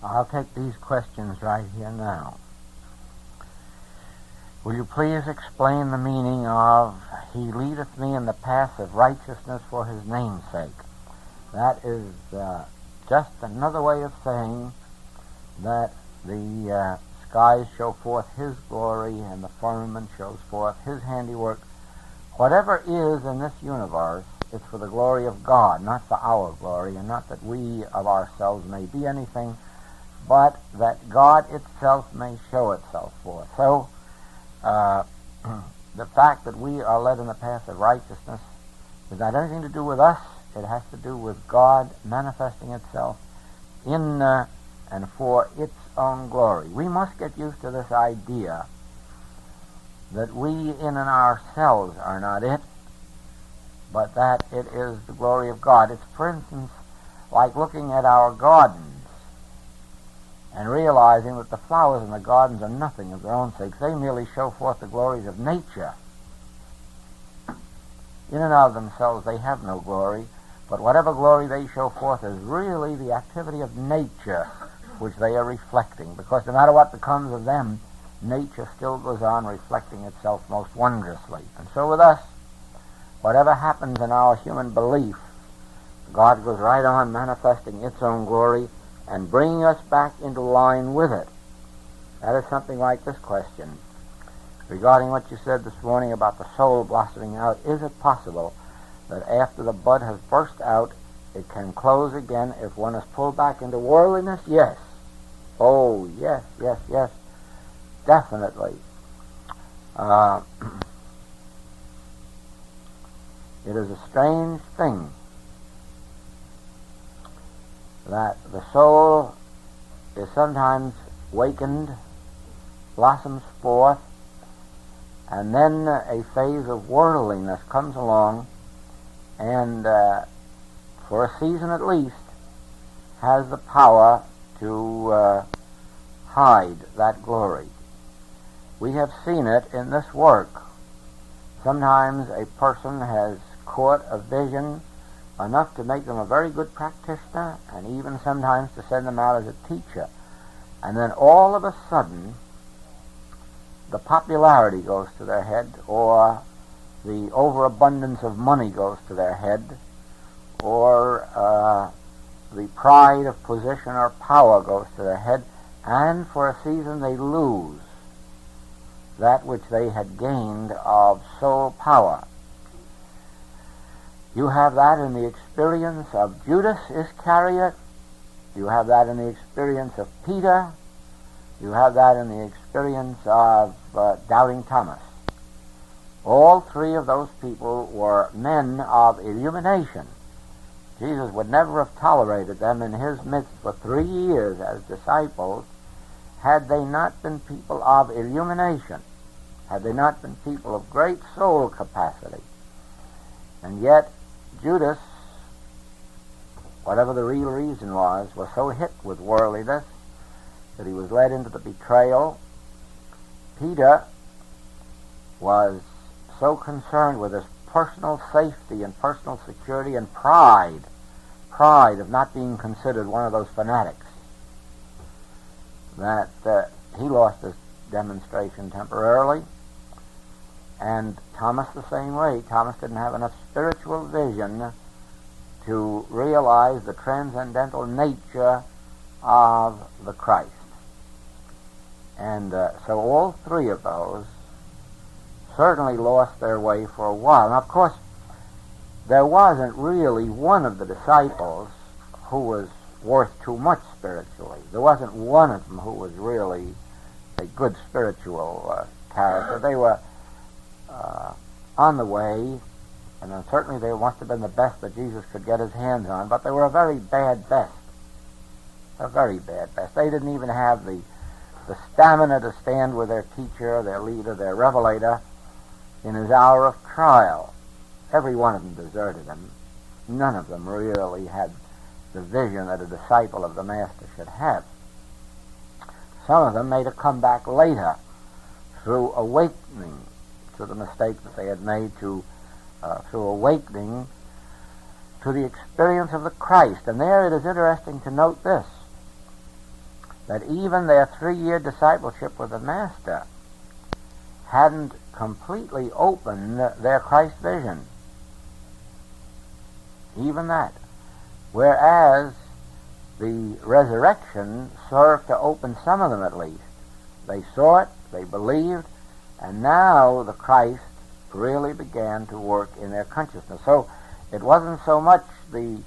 I'll take these questions right here now. Will you please explain the meaning of, He leadeth me in the path of righteousness for His name's sake? That is just another way of saying that the skies show forth His glory and the firmament shows forth His handiwork. Whatever is in this universe, it's for the glory of God, not for our glory, and not that we of ourselves may be anything, but that God itself may show itself forth. So, the fact that we are led in the path of righteousness has not anything to do with us. It has to do with God manifesting itself in and for its own glory. We must get used to this idea that we in and ourselves are not it, but that it is the glory of God. It's, for instance, like looking at our gardens and realizing that the flowers in the gardens are nothing of their own sakes. They merely show forth the glories of nature. In and of themselves they have no glory, but whatever glory they show forth is really the activity of nature which they are reflecting, because no matter what becomes of them, nature still goes on reflecting itself most wondrously. And so with us, whatever happens in our human belief, God goes right on manifesting its own glory and bringing us back into line with it. That is something like this question. Regarding what you said this morning about the soul blossoming out, is it possible that after the bud has burst out, it can close again if one is pulled back into worldliness? Yes. Oh, yes, yes, yes. Definitely. It is a strange thing that the soul is sometimes wakened, blossoms forth, and then a phase of worldliness comes along and for a season at least has the power to hide that glory. We have seen it in this work. Sometimes a person has caught a vision enough to make them a very good practitioner, and even sometimes to send them out as a teacher. And then all of a sudden, the popularity goes to their head, or the overabundance of money goes to their head, or the pride of position or power goes to their head, and for a season they lose that which they had gained of soul power. You have that in the experience of Judas Iscariot. You have that in the experience of Peter. You have that in the experience of Doubting Thomas. All three of those people were men of illumination. Jesus would never have tolerated them in His midst for 3 years as disciples had they not been people of illumination, had they not been people of great soul capacity. And yet Judas, whatever the real reason was so hit with worldliness that he was led into the betrayal. Peter was so concerned with his personal safety and personal security and pride of not being considered one of those fanatics, that he lost his demonstration temporarily. And Thomas the same way. Thomas didn't have enough spiritual vision to realize the transcendental nature of the Christ. And so all three of those certainly lost their way for a while. Now, of course, there wasn't really one of the disciples who was worth too much spiritually. There wasn't one of them who was really a good spiritual character. They were on the way, and then certainly they must have been the best that Jesus could get His hands on, but they were a very bad best. A very bad best. They didn't even have the stamina to stand with their teacher, their leader, their revelator in his hour of trial. Every one of them deserted him. None of them really had the vision that a disciple of the Master should have. Some of them made a comeback later through awakening to the mistake that they had made, through awakening to the experience of the Christ. And there it is interesting to note this. that even their 3-year discipleship with the Master hadn't completely opened their Christ vision. Even that. Whereas the resurrection served to open some of them at least. They saw it, they believed, and now the Christ really began to work in their consciousness. So it wasn't so much the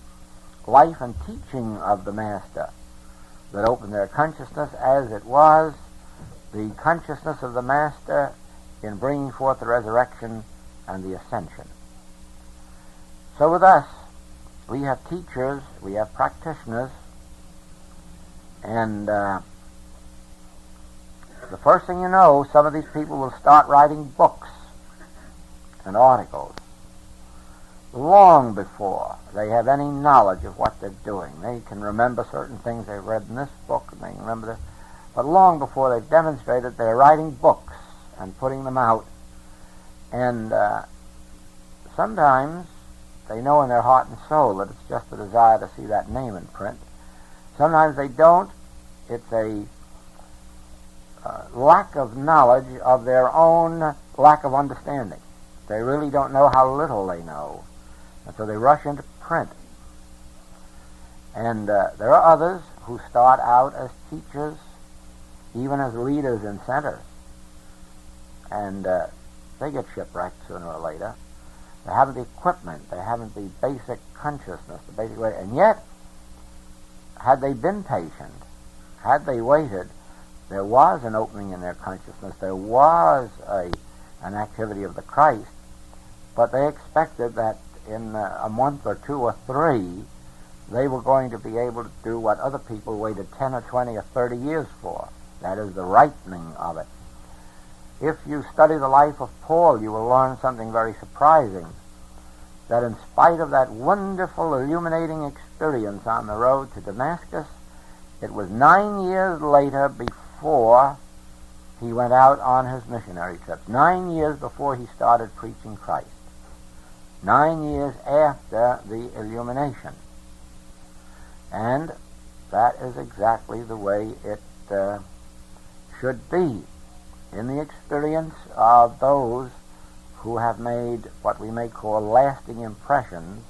life and teaching of the Master that opened their consciousness as it was the consciousness of the Master in bringing forth the resurrection and the ascension. So with us, we have teachers, we have practitioners, and the first thing you know, some of these people will start writing books and articles long before they have any knowledge of what they're doing. They can remember certain things they've read in this book, and they can remember this, but long before they've demonstrated, they're writing books and putting them out. And sometimes they know in their heart and soul that it's just a desire to see that name in print. Sometimes they don't. It's a lack of knowledge of their own lack of understanding. They really don't know how little they know. And so they rush into print. And there are others who start out as teachers, even as leaders in centers. And they get shipwrecked sooner or later. They haven't the equipment. They haven't the basic consciousness, the basic way. And yet, had they been patient, had they waited, there was an opening in their consciousness. There was an activity of the Christ. But they expected that in a month or 2 or 3, they were going to be able to do what other people waited 10 or 20 or 30 years for. That is the ripening of it. If you study the life of Paul, you will learn something very surprising, that in spite of that wonderful illuminating experience on the road to Damascus, it was 9 years later before he went out on his missionary trip. 9 years before he started preaching Christ. 9 years after the illumination. And that is exactly the way it should be in the experience of those who have made what we may call lasting impressions,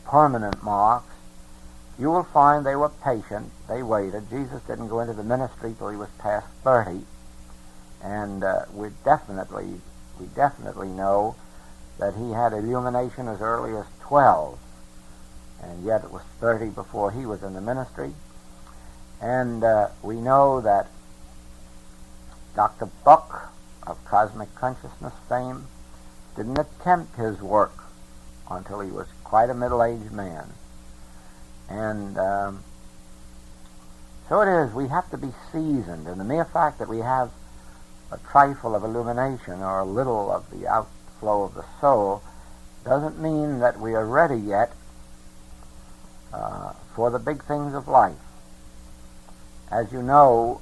permanent marks. You will find they were patient, they waited. Jesus didn't go into the ministry till he was past 30, and we definitely know that he had illumination as early as 12, and yet it was 30 before he was in the ministry. And we know that Dr. Buck of Cosmic Consciousness fame didn't attempt his work until he was quite a middle-aged man. And so it is, we have to be seasoned, and the mere fact that we have a trifle of illumination or a little of the outflow of the soul doesn't mean that we are ready yet for the big things of life. As you know,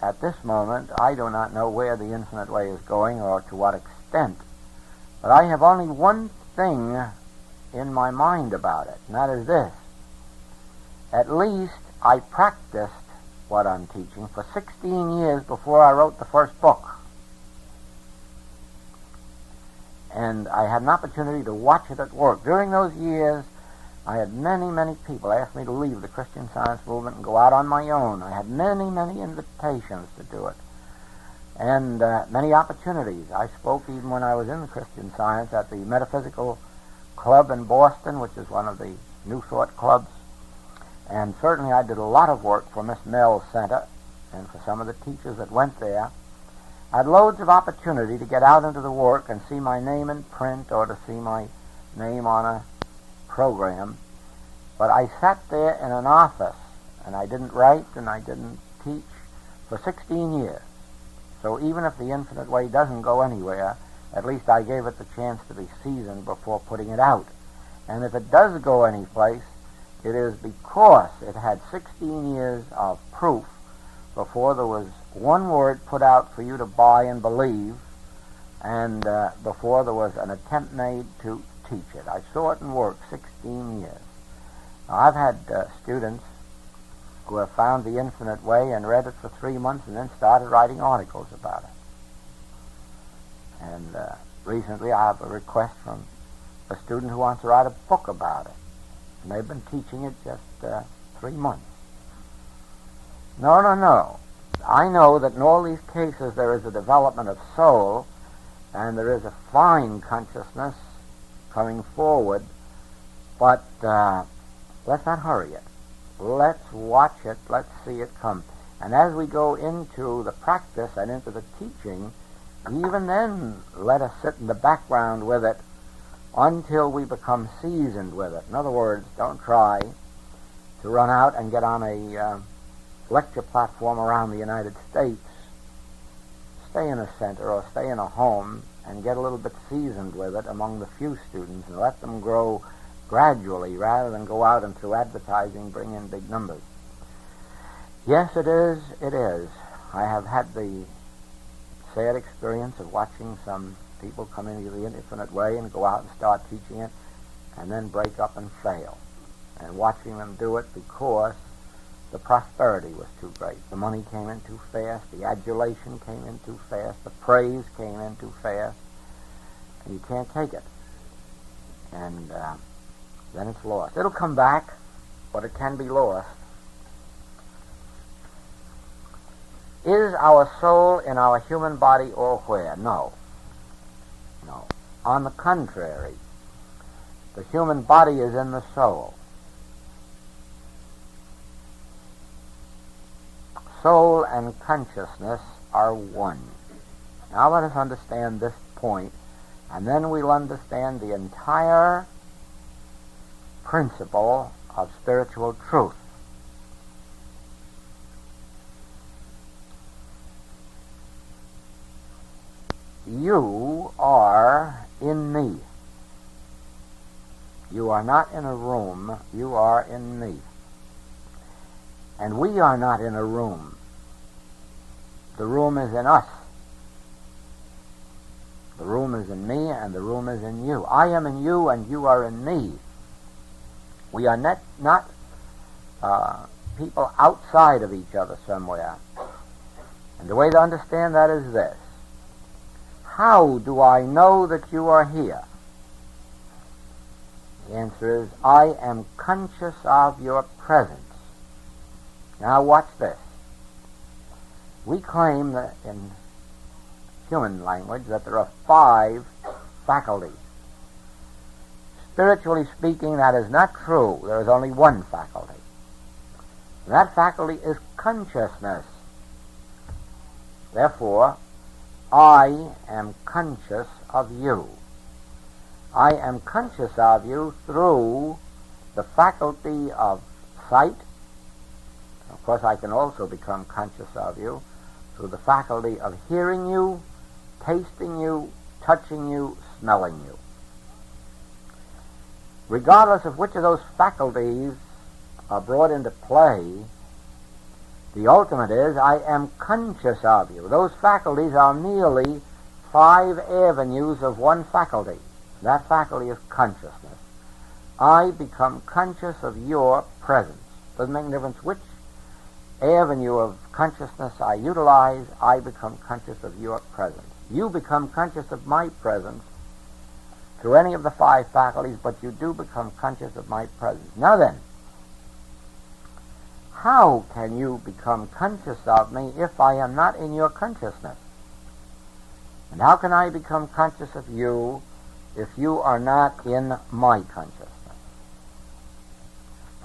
at this moment, I do not know where the infinite way is going or to what extent, but I have only one thing in my mind about it, and that is this. At least I practiced what I'm teaching for 16 years before I wrote the first book. And I had an opportunity to watch it at work. During those years, I had many people ask me to leave the Christian Science movement and go out on my own. I had many invitations to do it, and many opportunities. I spoke even when I was in the Christian Science at the Metaphysical Club in Boston, which is one of the New Thought clubs, and certainly I did a lot of work for Miss Mell's Center and for some of the teachers that went there. I had loads of opportunity to get out into the work and see my name in print or to see my name on a program, but I sat there in an office and I didn't write and I didn't teach for 16 years. So even if the infinite way doesn't go anywhere, at least I gave it the chance to be seasoned before putting it out. And if it does go anyplace, it is because it had 16 years of proof before there was one word put out for you to buy and believe, and before there was an attempt made to teach it. I saw it in work 16 years. Now, I've had students found The Infinite Way and read it for 3 months and then started writing articles about it. And recently I have a request from a student who wants to write a book about it. And they've been teaching it just 3 months. No. I know that in all these cases there is a development of soul and there is a fine consciousness coming forward, but let's not hurry it. Let's watch it. Let's see it come. And as we go into the practice and into the teaching, even then let us sit in the background with it until we become seasoned with it. In other words, don't try to run out and get on a lecture platform around the United States. Stay in a center or stay in a home and get a little bit seasoned with it among the few students and let them grow gradually rather than go out and through advertising bring in big numbers. Yes, it is. I have had the sad experience of watching some people come into The Infinite Way and go out and start teaching it and then break up and fail. And watching them do it because the prosperity was too great. The money came in too fast. The adulation came in too fast. The praise came in too fast. And you can't take it. And then it's lost. It'll come back, but it can be lost. Is our soul in our human body or where? No. On the contrary, the human body is in the soul. Soul and consciousness are one. Now let us understand this point, and then we'll understand the entire principle of spiritual truth. You are in me. You are not in a room. You are in me. And we are not in a room. The room is in us. The room is in me and the room is in you. I am in you and you are in me. We are not people outside of each other somewhere. And the way to understand that is this. How do I know that you are here? The answer is, I am conscious of your presence. Now watch this. We claim that in human language that there are 5 faculties. Spiritually speaking, that is not true. There is only one faculty. And that faculty is consciousness. Therefore, I am conscious of you. I am conscious of you through the faculty of sight. Of course, I can also become conscious of you through the faculty of hearing you, tasting you, touching you, smelling you. Regardless of which of those faculties are brought into play, the ultimate is, I am conscious of you. Those faculties are merely 5 avenues of one faculty. That faculty is consciousness. I become conscious of your presence. Doesn't make any difference which avenue of consciousness I utilize, I become conscious of your presence. You become conscious of my presence through any of the 5 faculties, but you do become conscious of my presence. Now then, how can you become conscious of me if I am not in your consciousness? And how can I become conscious of you if you are not in my consciousness?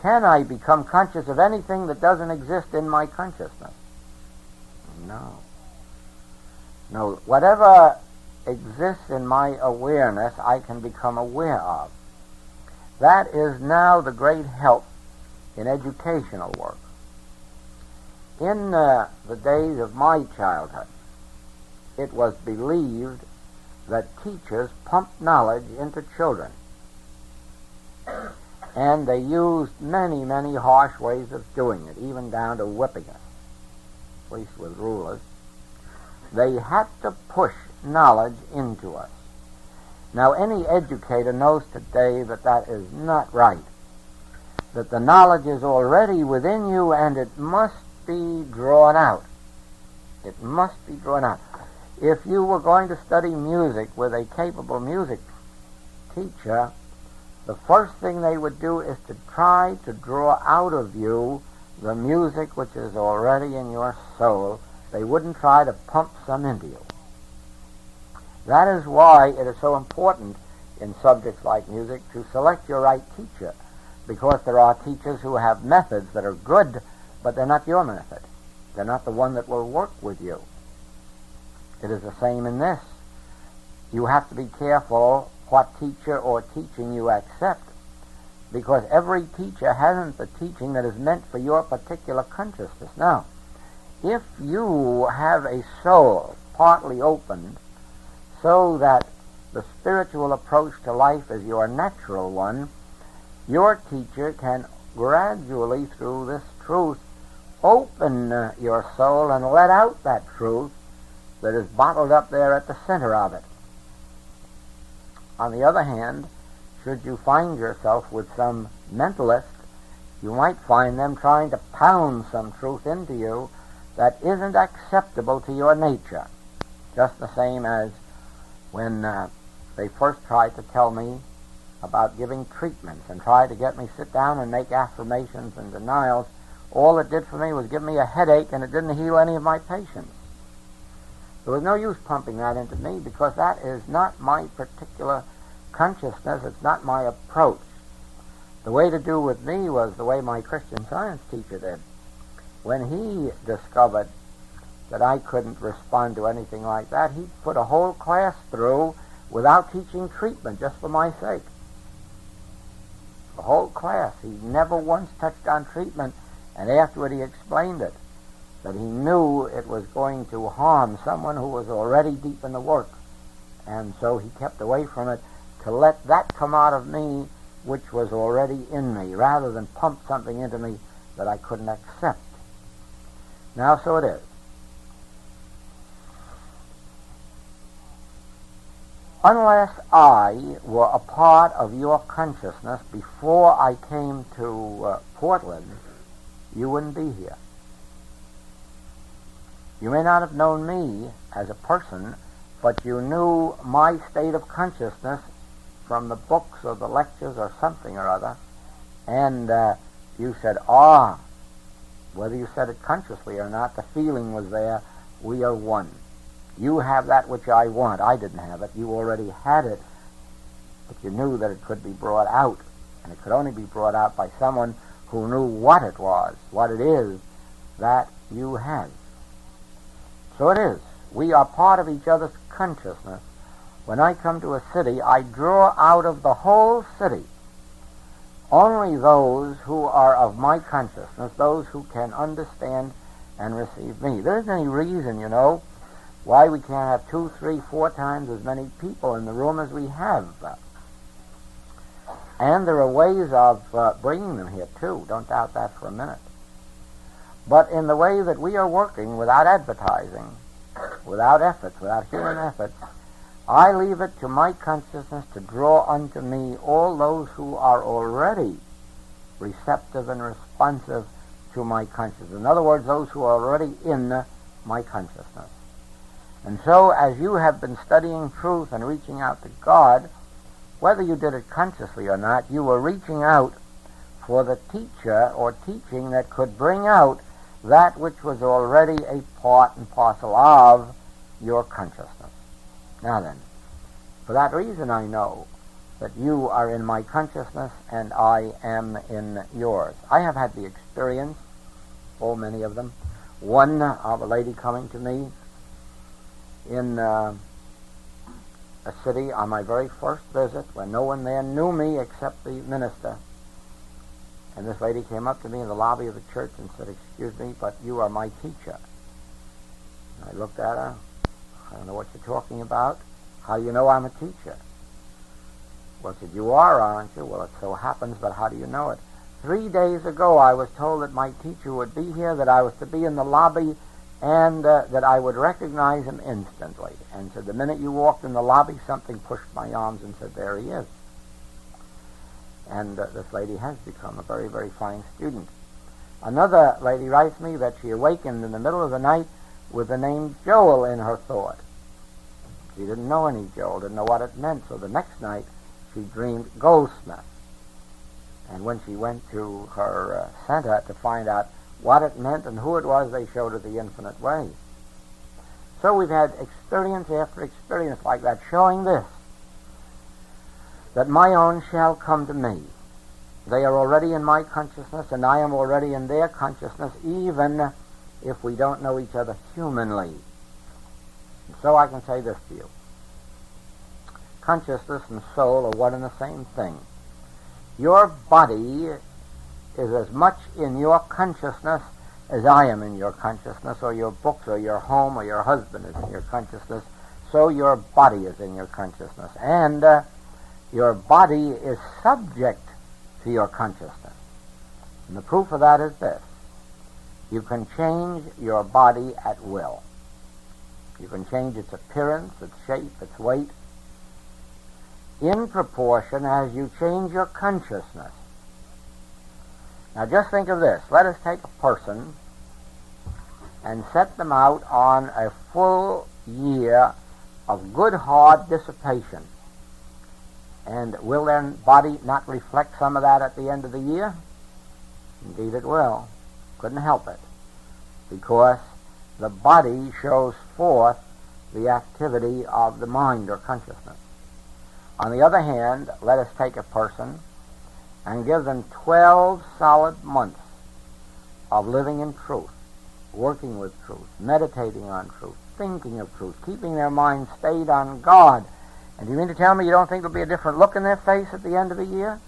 Can I become conscious of anything that doesn't exist in my consciousness? No. No, whatever exists in my awareness, I can become aware of. That is now the great help in educational work. In the days of my childhood, it was believed that teachers pumped knowledge into children. And they used many, many harsh ways of doing it, even down to whipping us, at least with rulers. They had to push knowledge into us. Now, any educator knows today that that is not right. that the knowledge is already within you and it must be drawn out. It must be drawn out. If you were going to study music with a capable music teacher, the first thing they would do is to try to draw out of you the music which is already in your soul. They wouldn't try to pump some into you. That is why it is so important in subjects like music to select your right teacher, because there are teachers who have methods that are good, but they're not your method. They're not the one that will work with you. It is the same in this. You have to be careful what teacher or teaching you accept, because every teacher hasn't the teaching that is meant for your particular consciousness. Now, if you have a soul partly opened so that the spiritual approach to life is your natural one, your teacher can gradually, through this truth, open your soul and let out that truth that is bottled up there at the center of it. On the other hand, should you find yourself with some mentalist, you might find them trying to pound some truth into you that isn't acceptable to your nature. Just the same as when they first tried to tell me about giving treatments and tried to get me sit down and make affirmations and denials. All it did for me was give me a headache, and it didn't heal any of my patients. There was no use pumping that into me, because that is not my particular consciousness. It's not my approach. The way to do with me was the way my Christian Science teacher did. When he discovered that I couldn't respond to anything like that, he put a whole class through without teaching treatment, just for my sake. The whole class. He never once touched on treatment, and afterward he explained it, that he knew it was going to harm someone who was already deep in the work, and so he kept away from it to let that come out of me which was already in me, rather than pump something into me that I couldn't accept. Now, so it is. Unless I were a part of your consciousness before I came to Portland, you wouldn't be here. You may not have known me as a person, but you knew my state of consciousness from the books or the lectures or something or other, and you said, whether you said it consciously or not, the feeling was there, we are one. You have that which I want. I didn't have it. You already had it, but you knew that it could be brought out, and it could only be brought out by someone who knew what it was, what it is that you had. So it is. We are part of each other's consciousness. When I come to a city, I draw out of the whole city only those who are of my consciousness, those who can understand and receive me. There isn't any reason, why we can't have 2, 3, 4 times as many people in the room as we have. And there are ways of bringing them here, too. Don't doubt that for a minute. But in the way that we are working, without advertising, without efforts, without human efforts, I leave it to my consciousness to draw unto me all those who are already receptive and responsive to my consciousness. In other words, those who are already in my consciousness. And so, as you have been studying truth and reaching out to God, whether you did it consciously or not, you were reaching out for the teacher or teaching that could bring out that which was already a part and parcel of your consciousness. Now then, for that reason I know that you are in my consciousness and I am in yours. I have had the experience, many of them, one of a lady coming to me in a city on my very first visit when no one there knew me except the minister. And this lady came up to me in the lobby of the church and said, "Excuse me, but you are my teacher." And I looked at her. "I don't know what you're talking about. How do you know I'm a teacher?" Well, I said, "You are, aren't you?" "Well, it so happens, but how do you know it?" 3 days ago I was told that my teacher would be here, that I was to be in the lobby, and that I would recognize him instantly. And said, the minute you walked in the lobby, something pushed my arms and said, "There he is." And this lady has become a very, very fine student. Another lady writes me that she awakened in the middle of the night with the name Joel in her thought. She didn't know any Joel, didn't know what it meant, so the next night she dreamed Goldsmith. And when she went to her center to find out what it meant and who it was, they showed her the infinite way. So we've had experience after experience like that, showing this, that my own shall come to me. They are already in my consciousness, and I am already in their consciousness, even if we don't know each other humanly. And so I can say this to you. Consciousness and soul are one and the same thing. Your body is as much in your consciousness as I am in your consciousness, or your books, or your home, or your husband is in your consciousness. So your body is in your consciousness. And your body is subject to your consciousness. And the proof of that is this. You can change your body at will. You can change its appearance, its shape, its weight, in proportion as you change your consciousness. Now just think of this. Let us take a person and set them out on a full year of good, hard dissipation. And will their body not reflect some of that at the end of the year? Indeed it will. Couldn't help it. Because the body shows forth the activity of the mind or consciousness. On the other hand, let us take a person and give them 12 solid months of living in truth, working with truth, meditating on truth, thinking of truth, keeping their mind stayed on God. And do you mean to tell me you don't think there'll be a different look in their face at the end of the year?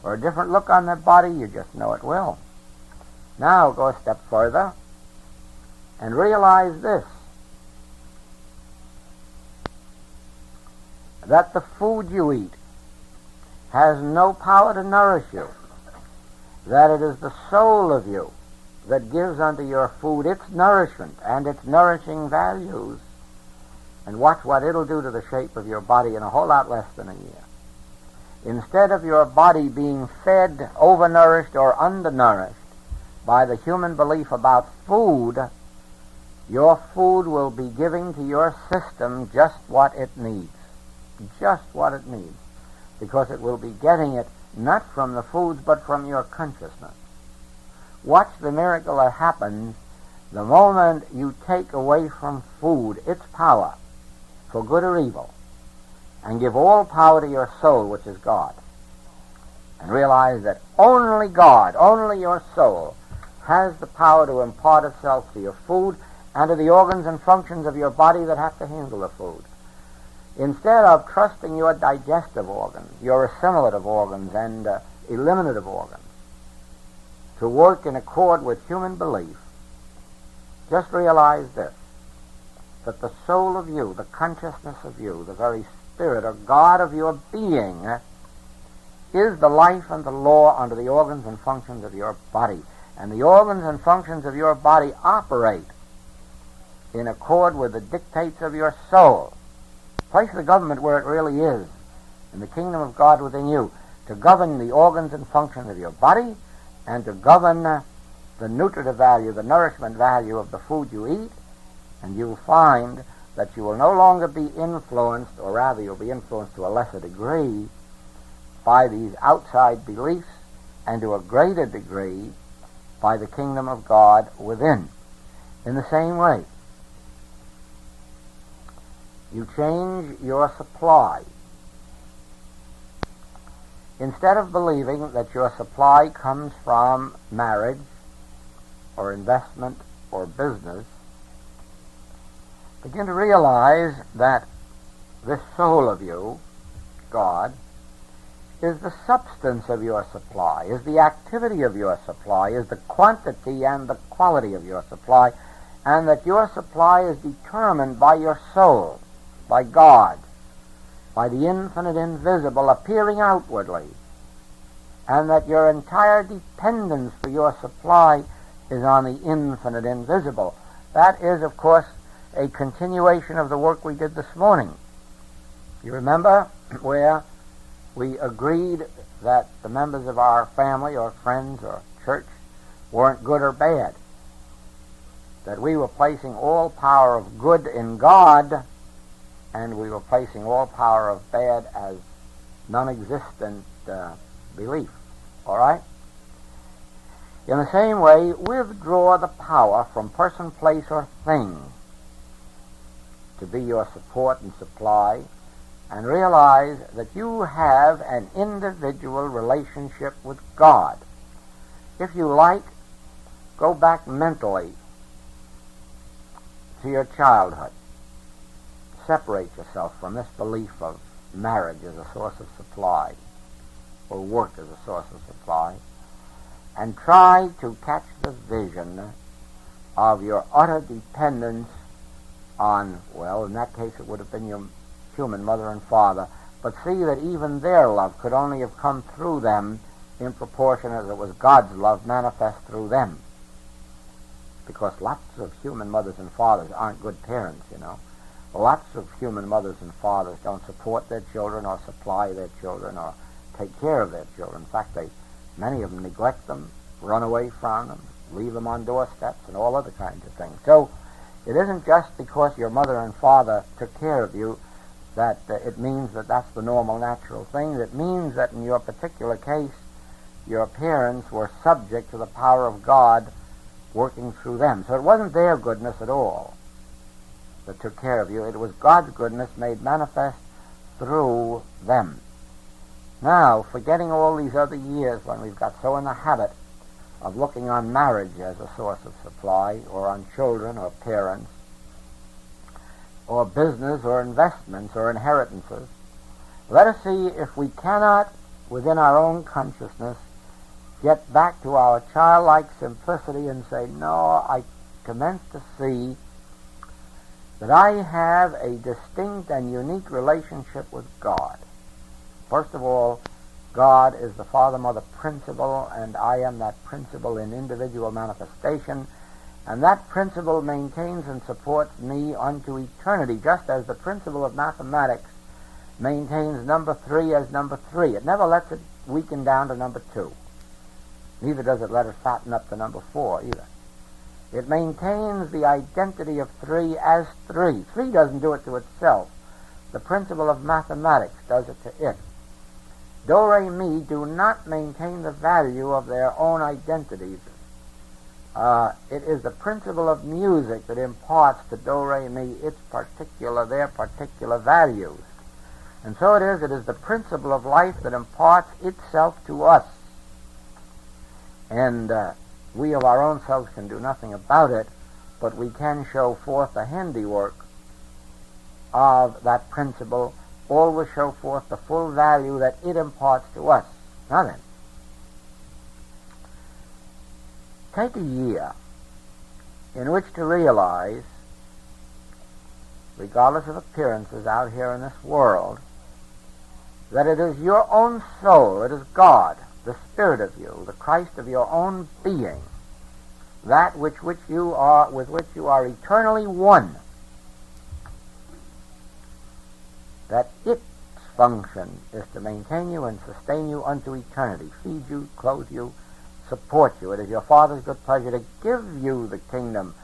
Or a different look on their body? You just know it will. Now go a step further and realize this, that the food you eat has no power to nourish you, that it is the soul of you that gives unto your food its nourishment and its nourishing values. And watch what it'll do to the shape of your body in a whole lot less than a year. Instead of your body being fed, overnourished, or undernourished by the human belief about food, your food will be giving to your system just what it needs. Just what it needs. Because it will be getting it not from the foods, but from your consciousness. Watch the miracle that happens the moment you take away from food its power, for good or evil, and give all power to your soul, which is God. And realize that only God, only your soul, has the power to impart itself to your food and to the organs and functions of your body that have to handle the food. Instead of trusting your digestive organs, your assimilative organs, and eliminative organs to work in accord with human belief, just realize this, that the soul of you, the consciousness of you, the very spirit or God of your being, is the life and the law under the organs and functions of your body. And the organs and functions of your body operate in accord with the dictates of your soul. Place the government where it really is, in the kingdom of God within you, to govern the organs and functions of your body and to govern the nutritive value, the nourishment value of the food you eat, and you'll find that you will no longer be influenced, or rather you'll be influenced to a lesser degree, by these outside beliefs, and to a greater degree by the kingdom of God within. In the same way, you change your supply. Instead of believing that your supply comes from marriage or investment or business, begin to realize that this soul of you, God, is the substance of your supply, is the activity of your supply, is the quantity and the quality of your supply, and that your supply is determined by your soul, by God, by the infinite invisible appearing outwardly, and that your entire dependence for your supply is on the infinite invisible. That is, of course, a continuation of the work we did this morning. You remember where we agreed that the members of our family or friends or church weren't good or bad, that we were placing all power of good in God, and we were placing all power of bad as non-existent belief. All right? In the same way, withdraw the power from person, place, or thing to be your support and supply, and realize that you have an individual relationship with God. If you like, go back mentally to your childhood. Separate yourself from this belief of marriage as a source of supply, or work as a source of supply, and try to catch the vision of your utter dependence on, well, in that case it would have been your human mother and father, but see that even their love could only have come through them in proportion as it was God's love manifest through them. Because lots of human mothers and fathers aren't good parents, you know. Lots of human mothers and fathers don't support their children or supply their children or take care of their children. In fact, many of them neglect them, run away from them, leave them on doorsteps, and all other kinds of things. So it isn't just because your mother and father took care of you that it means that that's the normal, natural thing. It means that in your particular case, your parents were subject to the power of God working through them. So it wasn't their goodness at all that took care of you. It was God's goodness made manifest through them. Now, forgetting all these other years when we've got so in the habit of looking on marriage as a source of supply, or on children or parents, or business or investments or inheritances, let us see if we cannot, within our own consciousness, get back to our childlike simplicity and say, no, I commence to see that I have a distinct and unique relationship with God. First of all, God is the Father-Mother principle, and I am that principle in individual manifestation, and that principle maintains and supports me unto eternity, just as the principle of mathematics maintains number 3 as number 3. It never lets it weaken down to number 2. Neither does it let it fatten up to number 4 either. It maintains the identity of 3 as 3. 3 doesn't do it to itself. The principle of mathematics does it to it. Do, re, mi do not maintain the value of their own identities. It is the principle of music that imparts to do, re, mi their particular values. And so it is the principle of life that imparts itself to us. And we of our own selves can do nothing about it, but we can show forth the handiwork of that principle, always show forth the full value that it imparts to us. Now then, take a year in which to realize, regardless of appearances out here in this world, that it is your own soul, it is God, the Spirit of you, the Christ of your own being, that with which you are eternally one, that its function is to maintain you and sustain you unto eternity, feed you, clothe you, support you. It is your Father's good pleasure to give you the kingdom.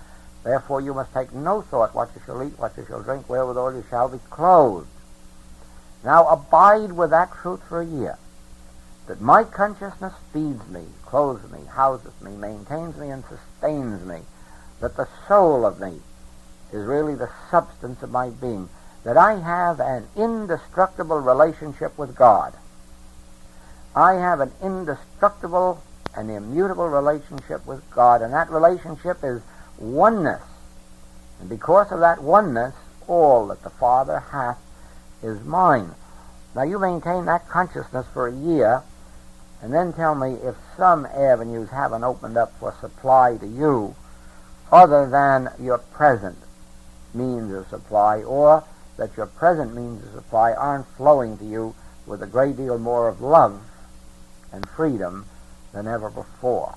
Therefore you must take no thought what you shall eat, what you shall drink, wherewithal you shall be clothed. Now abide with that truth for a year, that my consciousness feeds me, clothes me, houses me, maintains me, and sustains me, that the soul of me is really the substance of my being, that I have an indestructible relationship with God. I have an indestructible and immutable relationship with God, and that relationship is oneness. And because of that oneness, all that the Father hath is mine. Now you maintain that consciousness for a year, and then tell me if some avenues haven't opened up for supply to you other than your present means of supply, or that your present means of supply aren't flowing to you with a great deal more of love and freedom than ever before.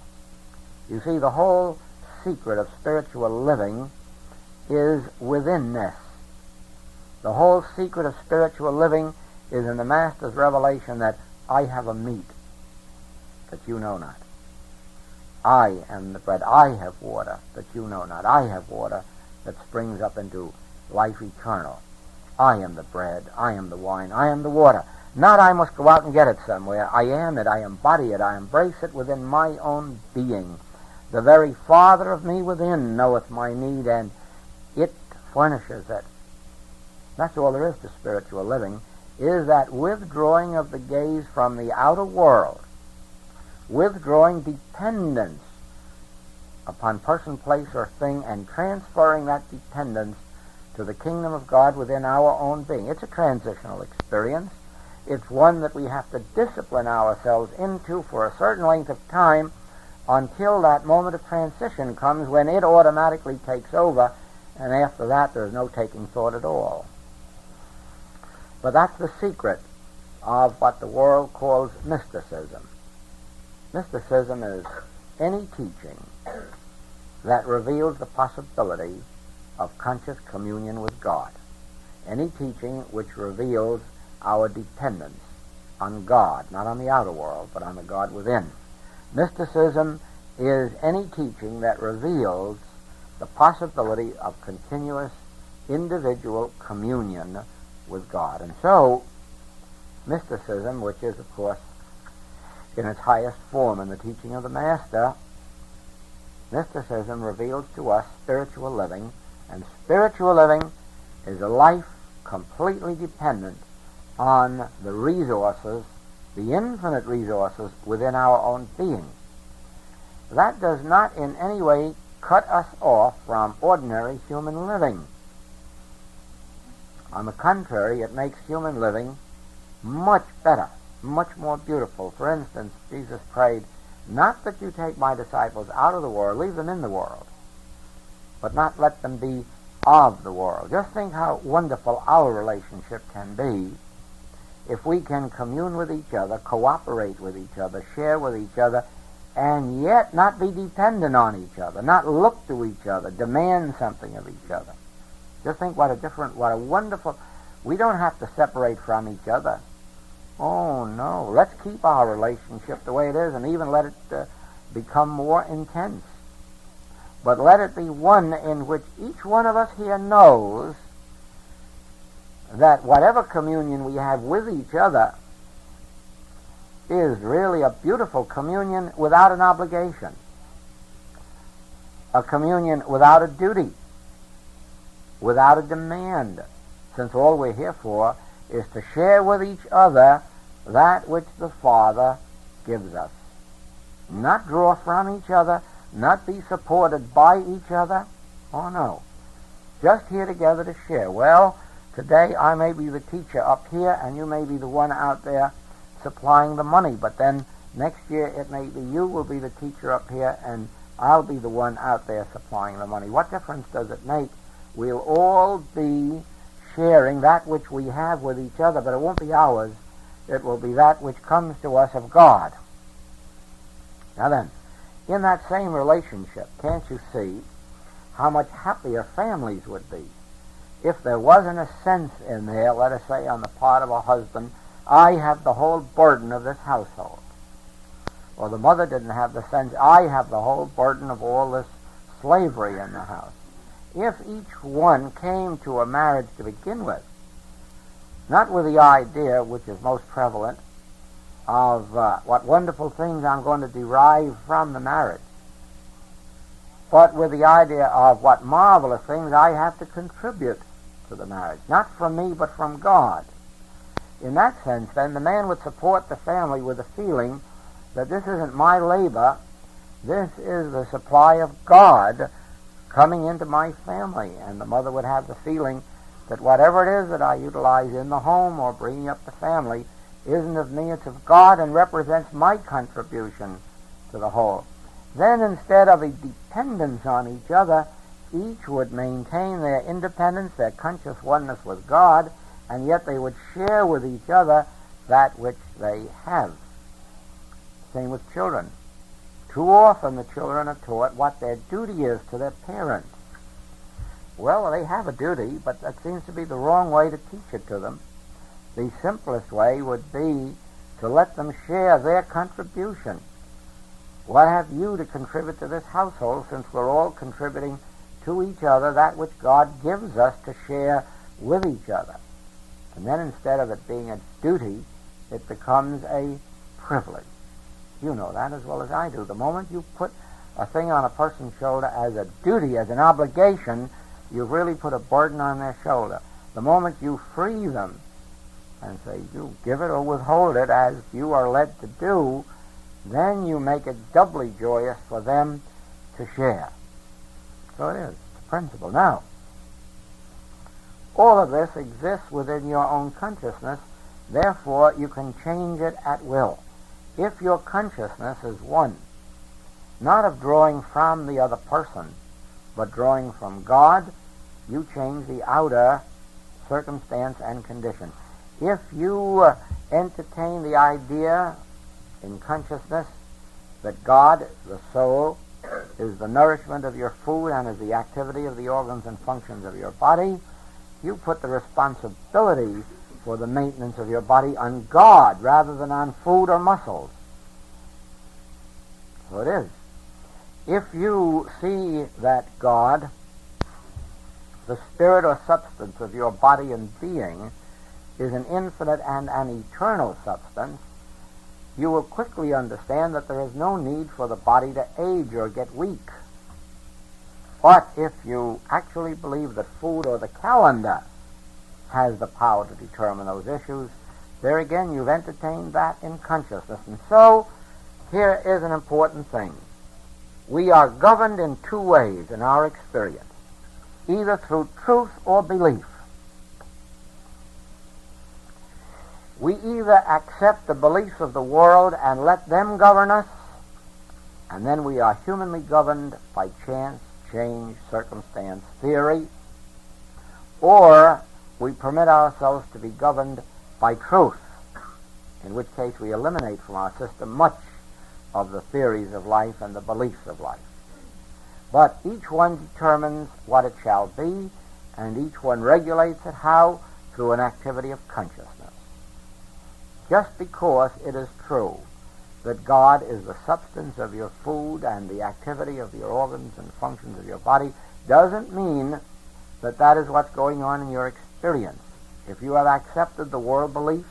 You see, the whole secret of spiritual living is within this. The whole secret of spiritual living is in the Master's revelation that I have a meat. that you know not. I am the bread. I have water that you know not. I have water that springs up into life eternal. I am the bread. I am the wine. I am the water. Not I must go out and get it somewhere. I am it. I embody it. I embrace it within my own being. The very Father of me within knoweth my need, and it furnishes it. That's all there is to spiritual living, is that withdrawing of the gaze from the outer world, withdrawing dependence upon person, place, or thing, and transferring that dependence to the kingdom of God within our own being. It's a transitional experience. It's one that we have to discipline ourselves into for a certain length of time until that moment of transition comes when it automatically takes over, and after that there's no taking thought at all. But that's the secret of what the world calls mysticism. Mysticism is any teaching that reveals the possibility of conscious communion with God. Any teaching which reveals our dependence on God, not on the outer world, but on the God within. Mysticism is any teaching that reveals the possibility of continuous individual communion with God. And so, mysticism, which is, of course, in its highest form in the teaching of the Master, mysticism reveals to us spiritual living, and spiritual living is a life completely dependent on the resources, the infinite resources within our own being. That does not in any way cut us off from ordinary human living. On the contrary, it makes human living much better, much more beautiful. For instance, Jesus prayed, not that you take my disciples out of the world, leave them in the world, but not let them be of the world. Just think how wonderful our relationship can be if we can commune with each other, cooperate with each other, share with each other, and yet not be dependent on each other, not look to each other, demand something of each other. Just think what a wonderful, we don't have to separate from each other. Oh no, let's keep our relationship the way it is and even let it become more intense. But let it be one in which each one of us here knows that whatever communion we have with each other is really a beautiful communion without an obligation, a communion without a duty, without a demand, since all we're here for is to share with each other that which the Father gives us. Not draw from each other, not be supported by each other. Oh no. Just here together to share. Well, today I may be the teacher up here and you may be the one out there supplying the money, but then next year it may be you will be the teacher up here and I'll be the one out there supplying the money. What difference does it make? We'll all be sharing that which we have with each other, but it won't be ours. It will be that which comes to us of God. Now then, in that same relationship, can't you see how much happier families would be if there wasn't a sense in there, let us say on the part of a husband, I have the whole burden of this household. Or the mother didn't have the sense, I have the whole burden of all this slavery in the house. If each one came to a marriage to begin with, not with the idea, which is most prevalent, of what wonderful things I'm going to derive from the marriage, but with the idea of what marvelous things I have to contribute to the marriage, not from me but from God. In that sense, then, the man would support the family with the feeling that this isn't my labor, this is the supply of God coming into my family. And the mother would have the feeling that whatever it is that I utilize in the home or bringing up the family isn't of me, it's of God and represents my contribution to the whole. Then instead of a dependence on each other, each would maintain their independence, their conscious oneness with God, and yet they would share with each other that which they have. Same with children. Too often the children are taught what their duty is to their parents. Well, they have a duty, but that seems to be the wrong way to teach it to them. The simplest way would be to let them share their contribution. What have you to contribute to this household, since we're all contributing to each other that which God gives us to share with each other? And then instead of it being a duty, it becomes a privilege. You know that as well as I do. The moment you put a thing on a person's shoulder as a duty, as an obligation, you've really put a burden on their shoulder. The moment you free them and say, you give it or withhold it as you are led to do, then you make it doubly joyous for them to share. So it is. It's a principle. Now, all of this exists within your own consciousness, therefore you can change it at will. If your consciousness is one, not of drawing from the other person, but drawing from God, you change the outer circumstance and condition. If you entertain the idea in consciousness that God, the soul, is the nourishment of your food and is the activity of the organs and functions of your body, you put the responsibility for the maintenance of your body on God rather than on food or muscles. So it is. If you see that God, the spirit or substance of your body and being, is an infinite and an eternal substance, you will quickly understand that there is no need for the body to age or get weak. But if you actually believe that food or the calendar has the power to determine those issues, there again you've entertained that in consciousness. And so, here is an important thing. We are governed in two ways in our experience, either through truth or belief. We either accept the beliefs of the world and let them govern us, and then we are humanly governed by chance, change, circumstance, theory, or we permit ourselves to be governed by truth, in which case we eliminate from our system much of the theories of life and the beliefs of life. But each one determines what it shall be, and each one regulates it how? Through an activity of consciousness. Just because it is true that God is the substance of your food and the activity of your organs and functions of your body doesn't mean that that is what's going on in your experience. If you have accepted the world beliefs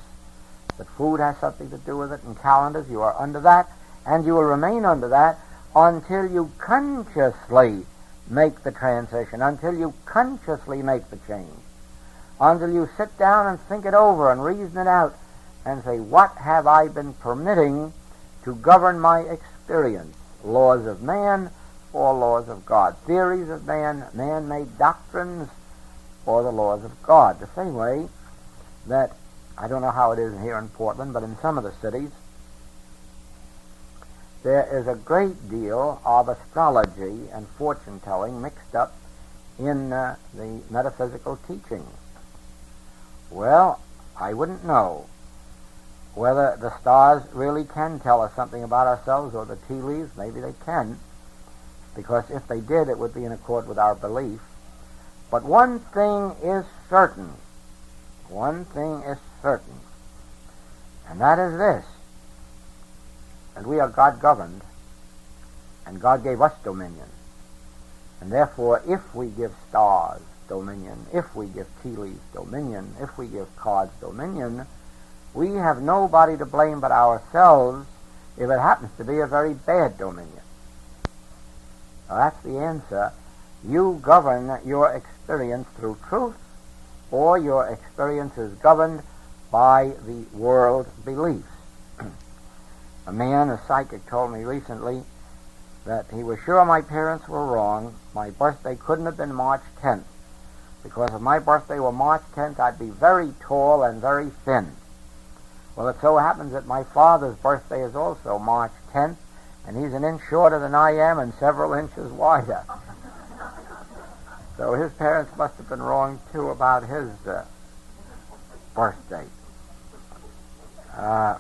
that food has something to do with it and calendars, you are under that, and you will remain under that until you consciously make the transition, until you consciously make the change, until you sit down and think it over and reason it out and say, what have I been permitting to govern my experience? Laws of man or laws of God? Theories of man, man-made doctrines, or the laws of God? The same way that, I don't know how it is here in Portland, but in some of the cities, there is a great deal of astrology and fortune-telling mixed up in the metaphysical teachings. Well, I wouldn't know whether the stars really can tell us something about ourselves, or the tea leaves. Maybe they can, because if they did, it would be in accord with our belief. But one thing is certain. One thing is certain. And that is this: that we are God-governed, and God gave us dominion. And therefore, if we give stars dominion, if we give tea leaves dominion, if we give cards dominion, we have nobody to blame but ourselves if it happens to be a very bad dominion. Now, that's the answer. You govern your experience through truth, or your experience is governed by the world beliefs. A man, a psychic, told me recently that he was sure my parents were wrong. My birthday couldn't have been March 10th, because if my birthday were March 10th, I'd be very tall and very thin. Well, it so happens that my father's birthday is also March 10th, and he's an inch shorter than I am and several inches wider. So his parents must have been wrong, too, about his birthday. I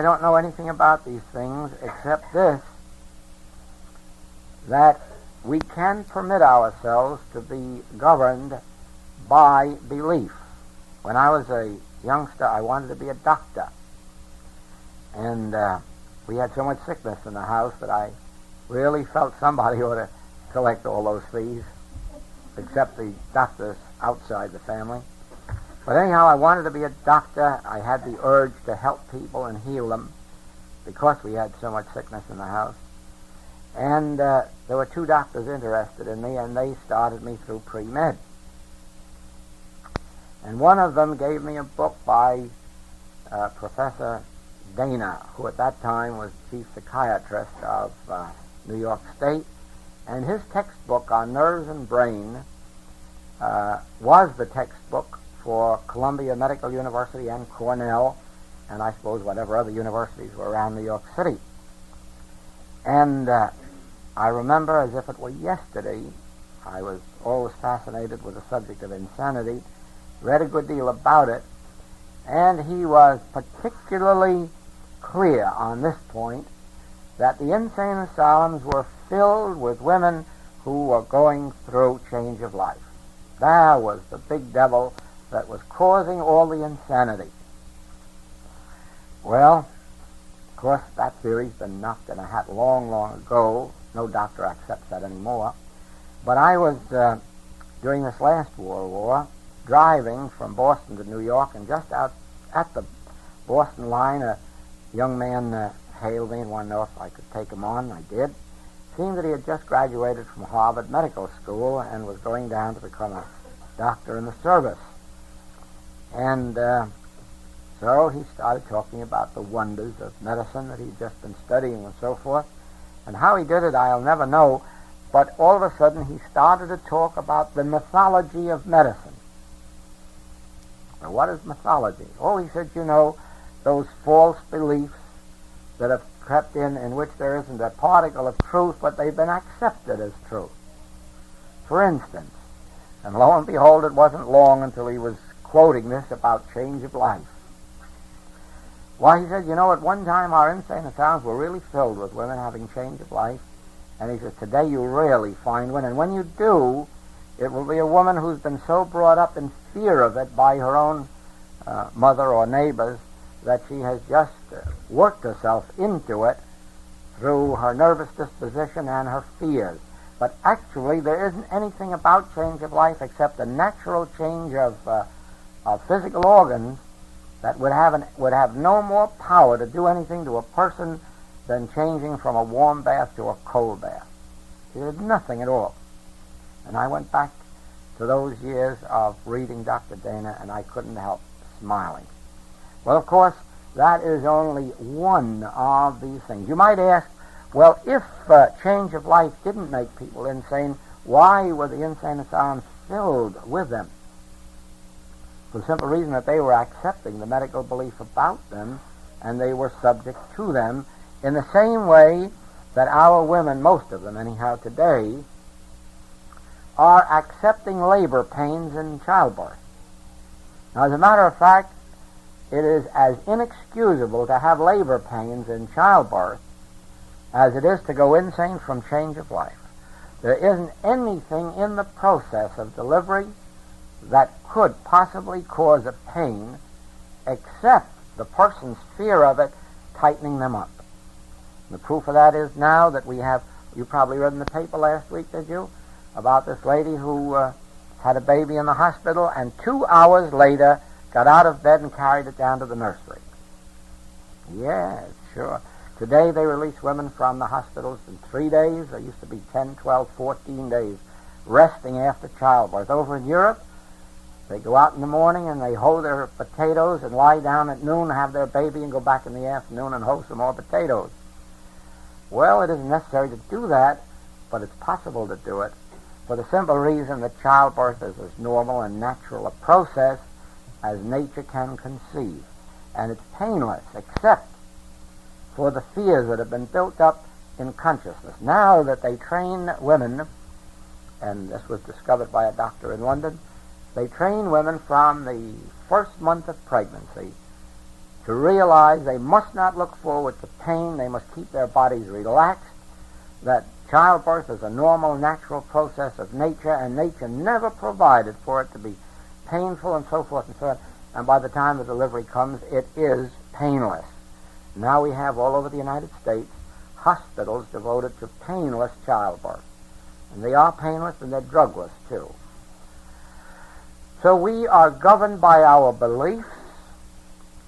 don't know anything about these things except this, that we can permit ourselves to be governed by belief. When I was a youngster, I wanted to be a doctor. And we had so much sickness in the house that I really felt somebody ought to collect all those fees, except the doctors outside the family. But anyhow, I wanted to be a doctor. I had the urge to help people and heal them because we had so much sickness in the house. And there were two doctors interested in me, and they started me through pre-med. And one of them gave me a book by Professor Dana, who at that time was chief psychiatrist of New York State. And his textbook on nerves and brain was the textbook for Columbia Medical University and Cornell, and I suppose whatever other universities were around New York City. And I remember as if it were yesterday, I was always fascinated with the subject of insanity, read a good deal about it, and he was particularly clear on this point, that the insane asylums were filled with women who were going through change of life. That was the big devil that was causing all the insanity. Well, of course, that theory's been knocked in a hat long, long ago. No doctor accepts that anymore. But I was, during this last World War, driving from Boston to New York, and just out at the Boston line, a young man hailed me and wanted to know if I could take him on. I did. It seemed that he had just graduated from Harvard Medical School and was going down to become a doctor in the service. And so he started talking about the wonders of medicine that he'd just been studying and so forth. And how he did it, I'll never know. But all of a sudden, he started to talk about the mythology of medicine. Now, what is mythology? Oh, he said, you know, those false beliefs that have crept in which there isn't a particle of truth, but they've been accepted as truth. For instance, and lo and behold, it wasn't long until he was quoting this about change of life. Why, he said, you know, at one time our insane asylums were really filled with women having change of life. And he says, today you rarely find one. And when you do, it will be a woman who's been so brought up in fear of it by her own mother or neighbors that she has just worked herself into it through her nervous disposition and her fears. But actually, there isn't anything about change of life except a natural change of physical organs that would have no more power to do anything to a person than changing from a warm bath to a cold bath. There's nothing at all. And I went back to those years of reading Dr. Dana, and I couldn't help smiling. Well, of course, that is only one of these things. You might ask, well, if change of life didn't make people insane, why were the insane asylums filled with them? For the simple reason that they were accepting the medical belief about them, and they were subject to them in the same way that our women, most of them anyhow today, are accepting labor pains in childbirth. Now, as a matter of fact, it is as inexcusable to have labor pains in childbirth as it is to go insane from change of life. There isn't anything in the process of delivery that could possibly cause a pain except the person's fear of it tightening them up. The proof of that is now that we have, you probably read in the paper last week, did you, about this lady who had a baby in the hospital and 2 hours later got out of bed and carried it down to the nursery. Yes, sure. Today they release women from the hospitals in 3 days. There used to be 10, 12, 14 days resting after childbirth. Over in Europe, they go out in the morning and they hoe their potatoes and lie down at noon and have their baby and go back in the afternoon and hoe some more potatoes. Well, it isn't necessary to do that, but it's possible to do it for the simple reason that childbirth is as normal and natural a process as nature can conceive. And it's painless, except for the fears that have been built up in consciousness. Now that they train women, and this was discovered by a doctor in London, they train women from the first month of pregnancy to realize they must not look forward to pain, they must keep their bodies relaxed, that childbirth is a normal, natural process of nature, and nature never provided for it to be painful and so forth and so on. And by the time the delivery comes, it is painless. Now we have all over the United States hospitals devoted to painless childbirth. And they are painless and they're drugless too. So we are governed by our beliefs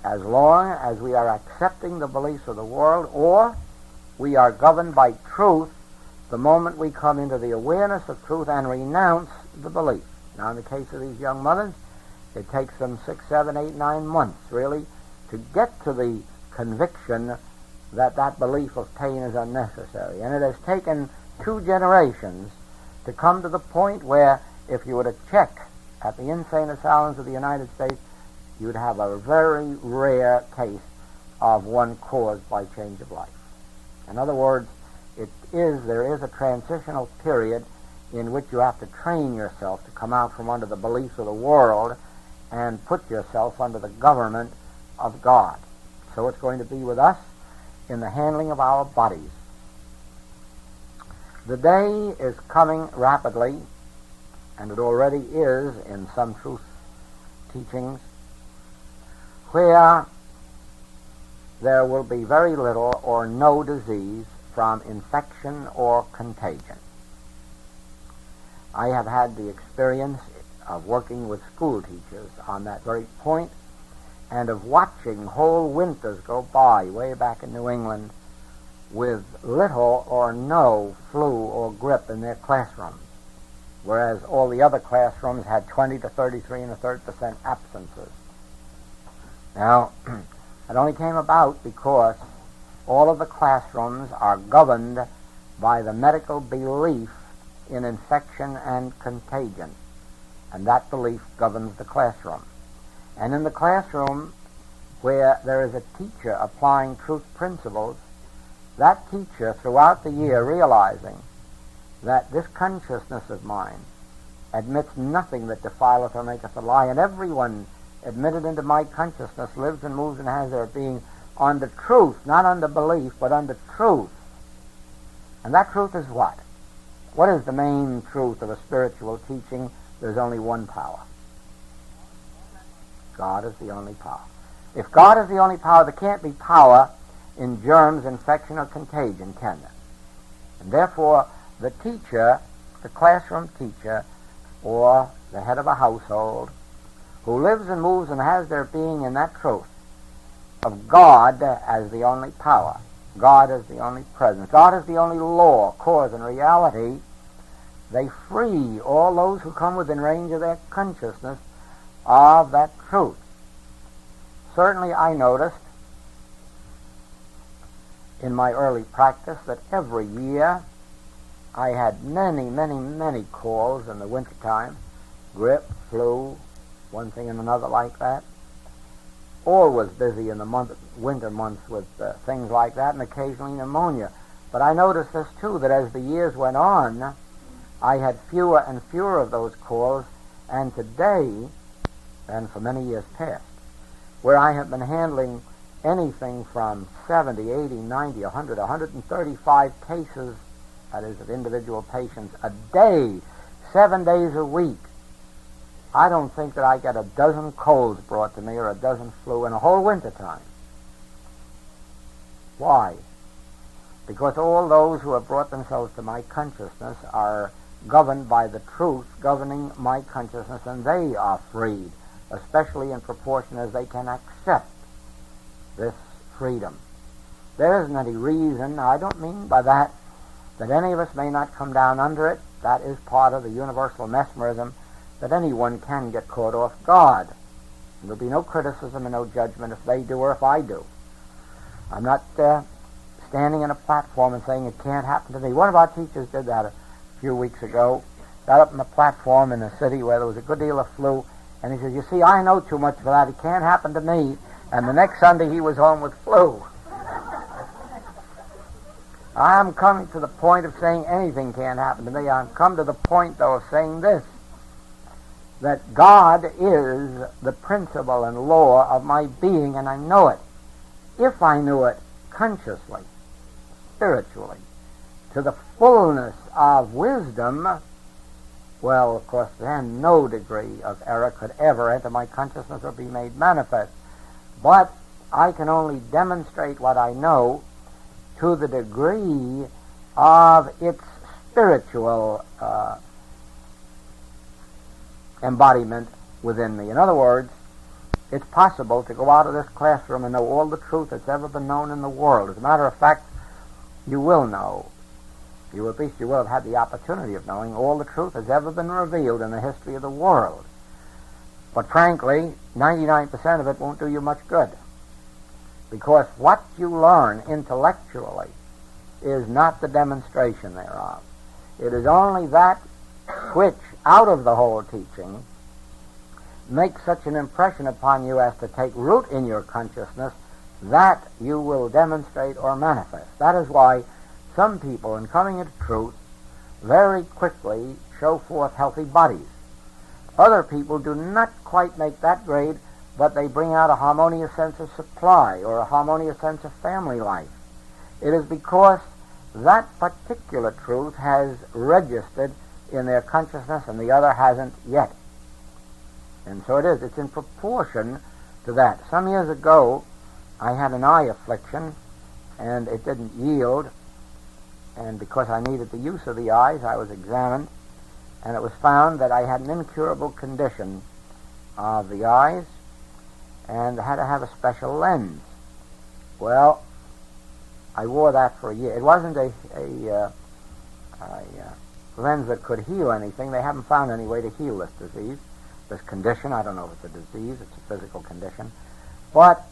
as long as we are accepting the beliefs of the world, or we are governed by truth the moment we come into the awareness of truth and renounce the belief. Now, in the case of these young mothers, it takes them 6, 7, 8, 9 months, really, to get to the conviction that that belief of pain is unnecessary. And it has taken 2 generations to come to the point where, if you were to check at the insane asylums of the United States, you would have a very rare case of one caused by change of life. In other words, there is a transitional period in which you have to train yourself to come out from under the beliefs of the world and put yourself under the government of God. So it's going to be with us in the handling of our bodies. The day is coming rapidly, and it already is in some truth teachings, where there will be very little or no disease from infection or contagion. I have had the experience of working with school teachers on that very point, and of watching whole winters go by way back in New England with little or no flu or grip in their classrooms, whereas all the other classrooms had 20 to 33 and a third % absences. Now, it only came about because all of the classrooms are governed by the medical belief in infection and contagion, and that belief governs the classroom. And in the classroom where there is a teacher applying truth principles, that teacher throughout the year realizing that this consciousness of mine admits nothing that defileth or maketh a lie, and everyone admitted into my consciousness lives and moves and has their being on the truth, not on the belief, but on the truth. And that truth is what? What is the main truth of a spiritual teaching? There's only one power. God is the only power. If God is the only power, there can't be power in germs, infection, or contagion, can there? And therefore, the teacher, the classroom teacher, or the head of a household, who lives and moves and has their being in that truth of God as the only power, God as the only presence, God as the only law, cause, and reality, they free all those who come within range of their consciousness of that truth. Certainly I noticed in my early practice that every year I had many calls in the wintertime, grip, flu, one thing and another like that. Always busy in the winter months with things like that, and occasionally pneumonia. But I noticed this too, that as the years went on, I had fewer and fewer of those calls, and today, and for many years past, where I have been handling anything from 70, 80, 90, 100, 135 cases, that is, of individual patients a day, 7 days a week, I don't think that I get a dozen colds brought to me or a dozen flu in a whole winter time. Why? Because all those who have brought themselves to my consciousness are governed by the truth governing my consciousness, and they are freed, especially in proportion as they can accept this freedom. There isn't any reason, I don't mean by that any of us may not come down under it. That is part of the universal mesmerism, that anyone can get caught off guard. There'll be no criticism and no judgment if they do or if I do. I'm not standing on a platform and saying it can't happen to me. One of our teachers did that a few weeks ago. Got up on the platform in a city where there was a good deal of flu, and he says, "You see, I know too much for that. It can't happen to me." And the next Sunday he was home with flu. I'm coming to the point of saying anything can't happen to me. I've come to the point, though, of saying this, that God is the principle and law of my being, and I know it. If I knew it consciously, spiritually, to the fullness of wisdom, well, of course, then no degree of error could ever enter my consciousness or be made manifest. But I can only demonstrate what I know to the degree of its spiritual embodiment within me. In other words, it's possible to go out of this classroom and know all the truth that's ever been known in the world. As a matter of fact, you will know. At least you will have had the opportunity of knowing all the truth that's ever been revealed in the history of the world. But frankly, 99% of it won't do you much good. Because what you learn intellectually is not the demonstration thereof. It is only that which, out of the whole teaching, makes such an impression upon you as to take root in your consciousness that you will demonstrate or manifest. That is why some people, in coming into truth, very quickly show forth healthy bodies. Other people do not quite make that grade, but they bring out a harmonious sense of supply or a harmonious sense of family life. It is because that particular truth has registered in their consciousness and the other hasn't yet. And so it is. It's in proportion to that. Some years ago, I had an eye affliction, and it didn't yield. And because I needed the use of the eyes, I was examined, and it was found that I had an incurable condition of the eyes and had to have a special lens. Well, I wore that for a year. It wasn't a lens that could heal anything. They haven't found any way to heal this disease, this condition. I don't know if it's a disease, it's a physical condition. But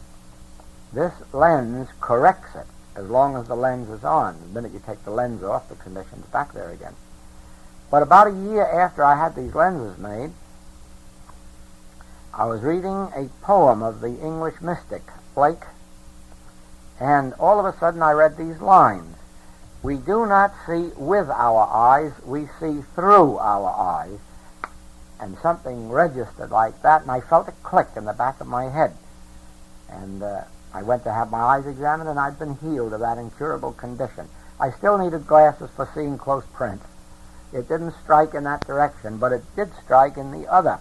this lens corrects it as long as the lens is on. The minute you take the lens off, the condition's back there again. But about a year after I had these lenses made, I was reading a poem of the English mystic, Blake, and all of a sudden I read these lines. We do not see with our eyes, we see through our eyes. And something registered like that, and I felt a click in the back of my head. And I went to have my eyes examined, and I'd been healed of that incurable condition. I still needed glasses for seeing close print. It didn't strike in that direction, but it did strike in the other.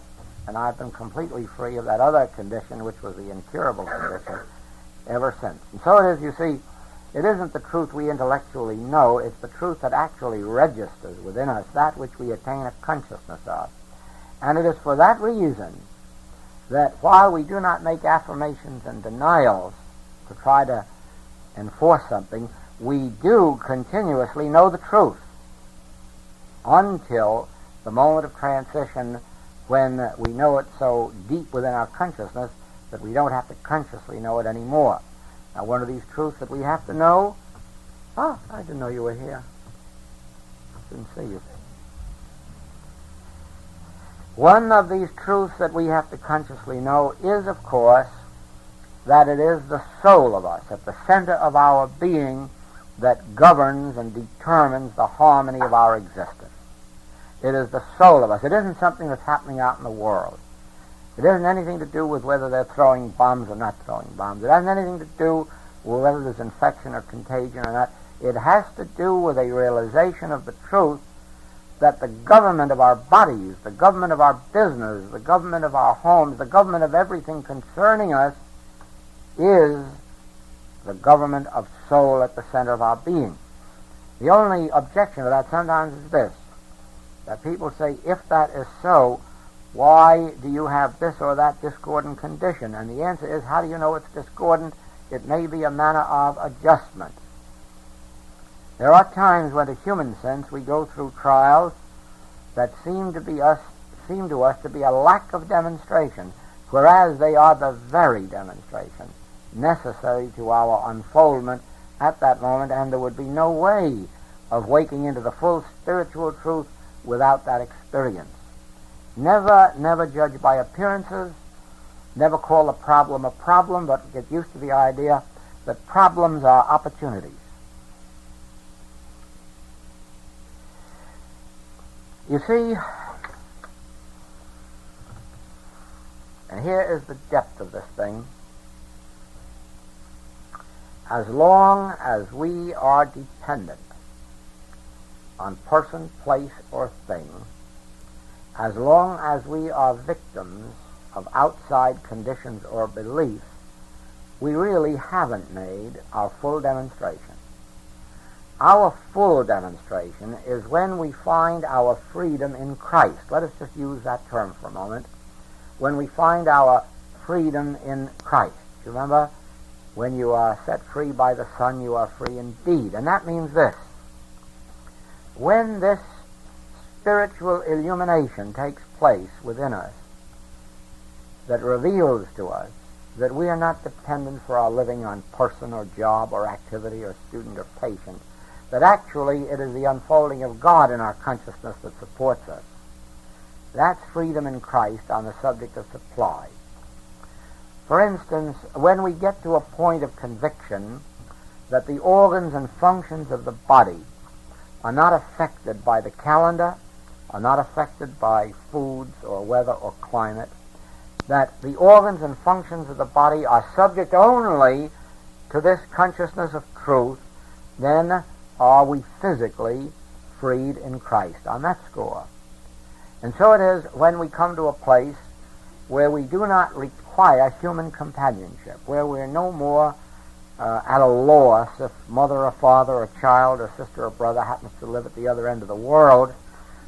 And I've been completely free of that other condition, which was the incurable condition, ever since. And so it is, you see, it isn't the truth we intellectually know, it's the truth that actually registers within us, that which we attain a consciousness of. And it is for that reason that while we do not make affirmations and denials to try to enforce something, we do continuously know the truth until the moment of transition when we know it so deep within our consciousness that we don't have to consciously know it anymore. Now, one of these truths that we have to know... Oh, I didn't know you were here. Didn't see you. One of these truths that we have to consciously know is, of course, that it is the soul of us, at the center of our being, that governs and determines the harmony of our existence. It is the soul of us. It isn't something that's happening out in the world. It isn't anything to do with whether they're throwing bombs or not throwing bombs. It hasn't anything to do with whether there's infection or contagion or not. It has to do with a realization of the truth that the government of our bodies, the government of our business, the government of our homes, the government of everything concerning us is the government of soul at the center of our being. The only objection to that sometimes is this, that people say, if that is so, why do you have this or that discordant condition? And the answer is, how do you know it's discordant? It may be a matter of adjustment. There are times when, in human sense, we go through trials that seem to us to be a lack of demonstration, whereas they are the very demonstration necessary to our unfoldment at that moment, and there would be no way of waking into the full spiritual truth without that experience. Never judge by appearances, never call a problem a problem, but get used to the idea that problems are opportunities. You see, and here is the depth of this thing. As long as we are dependent on person, place, or thing, as long as we are victims of outside conditions or beliefs, we really haven't made our full demonstration. Our full demonstration is when we find our freedom in Christ. Let us just use that term for a moment. When we find our freedom in Christ. You remember, when you are set free by the Son, you are free indeed. And that means this. When this spiritual illumination takes place within us that reveals to us that we are not dependent for our living on person or job or activity or student or patient, that actually it is the unfolding of God in our consciousness that supports us. That's freedom in Christ on the subject of supply. For instance, when we get to a point of conviction that the organs and functions of the body are not affected by the calendar, are not affected by foods or weather or climate, that the organs and functions of the body are subject only to this consciousness of truth, then are we physically freed in Christ on that score. And so it is when we come to a place where we do not require human companionship, where we're no more at a loss if mother or father or child or sister or brother happens to live at the other end of the world,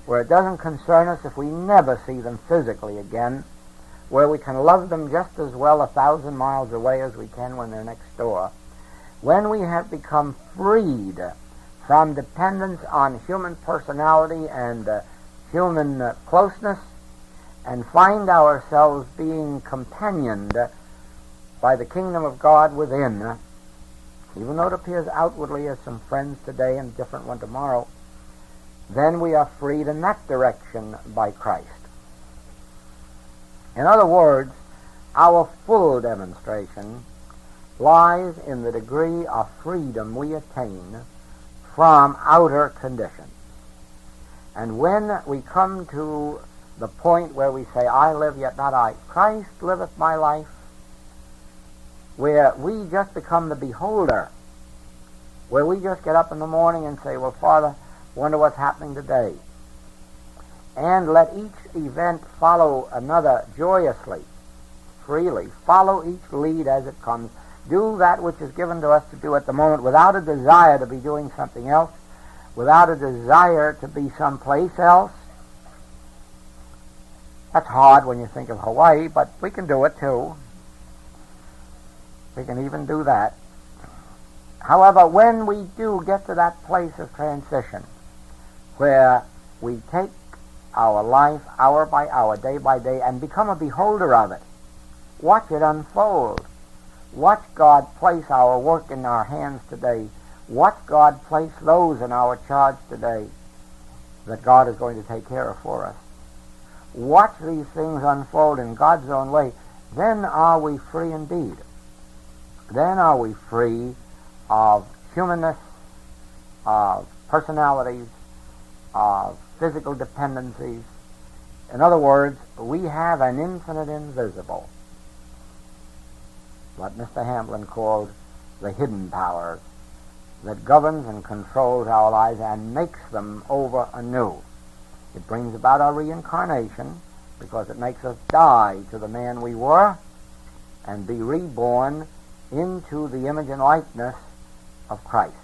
where it doesn't concern us if we never see them physically again, where we can love them just as well 1,000 miles away as we can when they're next door. When we have become freed from dependence on human personality and human closeness, and find ourselves being companioned by the kingdom of God within, even though it appears outwardly as some friends today and a different one tomorrow, then we are freed in that direction by Christ. In other words, our full demonstration lies in the degree of freedom we attain from outer conditions. And when we come to the point where we say, I live yet not I, Christ liveth my life, where we just become the beholder, where we just get up in the morning and say, well, Father, wonder what's happening today. And let each event follow another joyously, freely. Follow each lead as it comes. Do that which is given to us to do at the moment without a desire to be doing something else, without a desire to be someplace else. That's hard when you think of Hawaii, but we can do it too. We can even do that. However, when we do get to that place of transition, where we take our life hour by hour, day by day, and become a beholder of it, watch it unfold. Watch God place our work in our hands today. Watch God place those in our charge today that God is going to take care of for us. Watch these things unfold in God's own way. Then are we free indeed. Then are we free of humanness, of personalities, of physical dependencies. In other words, we have an infinite invisible, what Mr. Hamblin called the hidden power, that governs and controls our lives and makes them over anew. It brings about our reincarnation because it makes us die to the man we were and be reborn into the image and likeness of Christ.